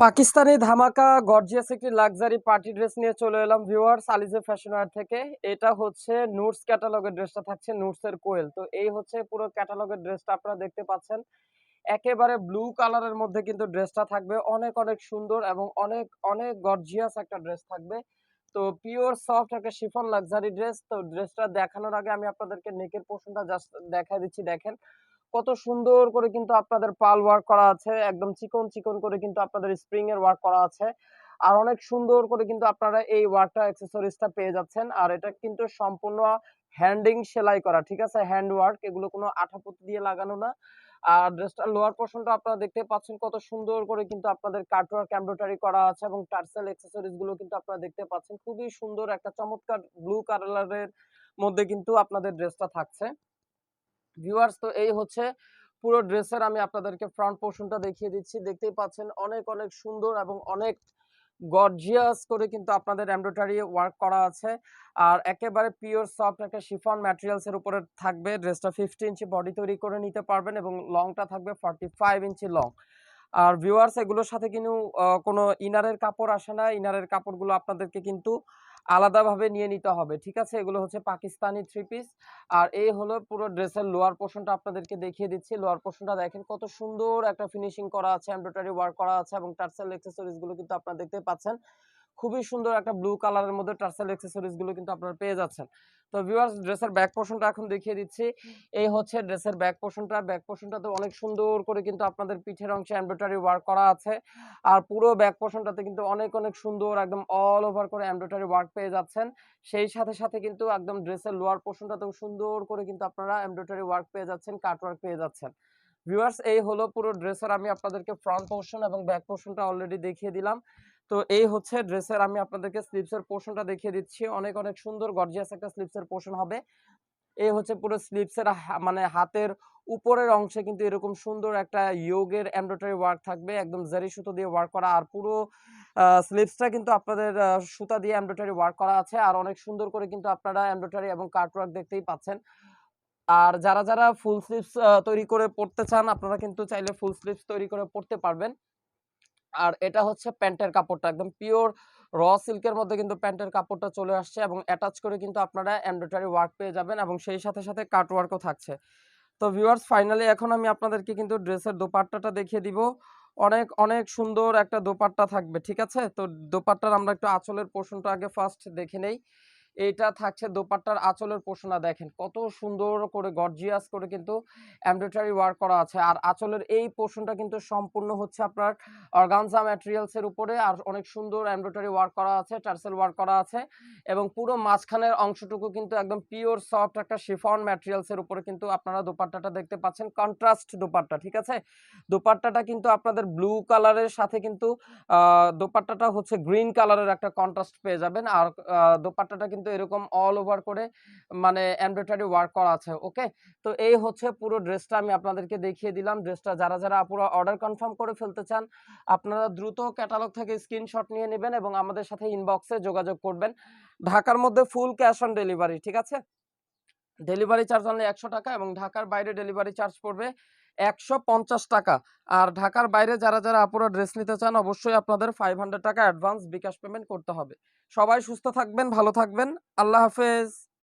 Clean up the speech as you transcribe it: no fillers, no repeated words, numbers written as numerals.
পাকিস্তানি ধামাকা গর্জিয়াস একটি luxury party dress নিয়ে চলে এলাম ভিউয়ার্স আলিজে ফ্যাশন ওয়্যার থেকে। এটা হচ্ছে নুটস ক্যাটালগের ড্রেসটা থাকছে, নুটস এর কোয়েল। তো এই হচ্ছে পুরো ক্যাটালগের ড্রেসটা আপনারা দেখতে পাচ্ছেন। একেবারে ব্লু কালারের মধ্যে কিন্তু ড্রেসটা থাকবে, অনেক অনেক সুন্দর এবং অনেক অনেক গর্জিয়াস একটা ড্রেস থাকবে। তো পিওর সফট একটা শিফন লাক্সারি ড্রেস। তো ড্রেসটা দেখানোর আগে আমি আপনাদেরকে নেকের পোর্শনটা জাস্ট দেখাই দিচ্ছি। দেখেন কত সুন্দর করে কিন্তু আপনাদের পাল ওয়ার্ক করা আছে, একদম চিকন চিকন করে কিন্তু আপনাদের স্প্রিং এর ওয়ার্ক করা আছে। আর অনেক সুন্দর করে কিন্তু আপনারা এই ওয়ার্কটা অ্যাক্সেসরিজটা পেয়ে যাচ্ছেন। আর এটা কিন্তু সম্পূর্ণ হ্যান্ডিং সেলাই করা, ঠিক আছে, হ্যান্ড ওয়ার্ক, এগুলো কোনো আঠাপুতি দিয়ে লাগানো না। আর ড্রেসটার লোয়ার পোর্শনটা আপনারা দেখতে পাচ্ছেন কত সুন্দর করে কিন্তু আপনাদের কাটওয়ার্ক এমব্রয়ডারি করা আছে এবং টার্সেল অ্যাক্সেসরিজ গুলো কিন্তু আপনারা দেখতে পাচ্ছেন। খুবই সুন্দর একটা চমৎকার ব্লু কালারের মধ্যে কিন্তু আপনাদের ড্রেসটা থাকছে ভিউয়ার্স। তো এই হচ্ছে পুরো ড্রেসের আমি আপনাদেরকে ফ্রন্ট পোর্শনটা দেখিয়ে দিচ্ছি। দেখতেই পাচ্ছেন অনেক অনেক সুন্দর এবং অনেক গর্জিয়াস করে কিন্তু আপনাদের এমব্রয়ডারি ওয়ার্ক করা আছে। আর একেবারে পিওর সফট একটা শিফন ম্যাটেরিয়ালস এর উপরে থাকবে ড্রেসটা। 50 ইঞ্চি বডি তৈরি করে নিতে পারবেন এবং লংটা থাকবে 45 ইঞ্চি লং। আর ভিউয়ার্স এগুলোর সাথে কিন্তু কোনো ইনারের কাপড় আসে না। ইনারের কাপড়গুলো আপনাদেরকে কিন্তু আলাদাভাবে নিয়ে নিতে হবে, ঠিক আছে? এগুলো হচ্ছে পাকিস্তানি থ্রি পিস। আর এই হলো পুরো ড্রেসের লোয়ার পোর্শনটা আপনাদেরকে দেখিয়ে দিচ্ছি। লোয়ার পোর্শনটা দেখেন কত সুন্দর একটা ফিনিশিং করা আছে, এমব্রয়ডারি ওয়ার্ক করা আছে এবং টার্সেল অ্যাক্সেসরিজ গুলো কিন্তু আপনারা দেখতে পাচ্ছেন। খুবই সুন্দর একটা ব্লু কালারের মধ্যে টার্সেল অ্যাক্সেসরিজ গুলো কিন্তু আপনারা পেয়ে যাচ্ছেন। তো ভিউয়ার্স ড্রেসের ব্যাক পোর্শনটা এখন দেখিয়ে দিচ্ছি। এই হচ্ছে ড্রেসের ব্যাক পোর্শনটা। ব্যাক পোর্শনটাতে অনেক সুন্দর করে কিন্তু আপনাদের পিঠের অংশে এমব্রয়ডারি ওয়ার্ক করা আছে। আর পুরো ব্যাক পোর্শনটাতে কিন্তু অনেক অনেক সুন্দর একদম অল ওভার করে এমব্রয়ডারি ওয়ার্ক পেয়ে যাচ্ছেন। সেই সাথে সাথে কিন্তু একদম ড্রেসের লোয়ার পোর্শনটাতেও সুন্দর করে কিন্তু আপনারা এমব্রয়ডারি ওয়ার্ক পেয়ে যাচ্ছেন, কাট ওয়ার্ক পেয়ে যাচ্ছেন। ভিউয়ার্স এই হলো পুরো ড্রেসের আমি আপনাদেরকে ফ্রন্ট পোর্শন এবং ব্যাক পোর্শনটা অলরেডি দেখিয়ে দিলাম। তো এই হচ্ছে ড্রেসের আমি আপনাদেরকে স্লিভসের পোর্শনটা দেখিয়ে দিচ্ছি। অনেক অনেক সুন্দর গর্জিয়াস একটা স্লিভসের পোর্শন হবে। এই হচ্ছে পুরো স্লিভসের মানে হাতের উপরের অংশে কিন্তু এরকম সুন্দর একটা ইয়োগের এমব্রয়ডারি ওয়ার্ক থাকবে, একদম জারি সুতো দিয়ে ওয়ার্ক করা। আর পুরো স্লিভসটা কিন্তু আপনাদের সুতা দিয়ে এমব্রয়ডারি ওয়ার্ক করা আছে। আর অনেক সুন্দর করে কিন্তু আপনারা এমব্রয়ডারি এবং কাট ওয়ার্ক দেখতেই পাচ্ছেন। আর যারা যারা ফুল স্লিভস তৈরি করে পড়তে চান আপনারা কিন্তু চাইলে ফুল স্লিভস তৈরি করে পড়তে পারবেন। আর এটা হচ্ছে প্যান্টের কাপড়টা, একদম পিওর র সিল্কের মধ্যে কিন্তু প্যান্টের কাপড়টা চলে আসছে এবং অ্যাটাচ করে কিন্তু আপনারা এমব্রয়ডারি ওয়ার্ক পেয়ে যাবেন এবং সেই সাথে সাথে কাট ওয়ার্কও থাকছে। তো ভিউয়ার্স ফাইনালি এখন আমি আপনাদেরকে কিন্তু ড্রেসের দোপাট্টাটা দেখিয়ে দিব। অনেক অনেক সুন্দর একটা দোপাট্টা থাকবে, ঠিক আছে? তো দোপাট্টার আমরা একটু আঁচলের পোর্শনটা আগে ফার্স্ট দেখে নেই। এইটা থাকছে দোপাট্টার আঁচলের পোর্শনটা, দেখেন কত সুন্দর করে গর্জিয়াস করে কিন্তু এমব্রয়ডারি ওয়ার্ক করা আছে। আর আঁচলের এই পোর্শনটা কিন্তু সম্পূর্ণ হচ্ছে আপনার অর্গানজা ম্যাটেরিয়ালস এর উপরে। আর অনেক সুন্দর এমব্রয়ডারি ওয়ার্ক করা আছে, টার্সেল ওয়ার্ক করা আছে এবং পুরো মাঝখানের অংশটুকু কিন্তু একদম পিওর সফট একটা শিফন ম্যাটেরিয়ালস এর উপরে কিন্তু আপনারা দোপাট্টাটা দেখতে পাচ্ছেন। কন্ট্রাস্ট দোপাট্টা, ঠিক আছে? দোপাট্টাটা কিন্তু আপনাদের ব্লু কালারের সাথে কিন্তু দোপাট্টাটা হচ্ছে গ্রিন কালারের একটা কন্ট্রাস্ট পেয়ে যাবেন। আর দোপাট্টাটা কিন্তু এরকম অল ওভার করে মানে এমব্রয়ডারি ওয়ার্ক করা আছে। ওকে, তো এই হচ্ছে পুরো ড্রেসটা আমি আপনাদেরকে দেখিয়ে দিলাম। ড্রেসটা যারা যারা আপুরা অর্ডার কনফার্ম করে ফেলতে চান আপনারা দ্রুত ক্যাটালগ থেকে স্ক্রিনশট নিয়ে নেবেন এবং আমাদের সাথে ইনবক্সে যোগাযোগ করবেন। ঢাকার মধ্যে ফুল ক্যাশ অন ডেলিভারি, ঠিক আছে? ডেলিভারি চার্জ অনলি ১০০ টাকা এবং ঢাকার বাইরে ডেলিভারি চার্জ পড়বে ১৫০ টাকা। আর ঢাকার বাইরে যারা যারা আপুরা ড্রেস নিতে চান অবশ্যই আপনাদের 500 টাকা অ্যাডভান্স বিকাশ পেমেন্ট করতে হবে। সবাই সুস্থ থাকবেন, ভালো থাকবেন। আল্লাহ হাফেজ।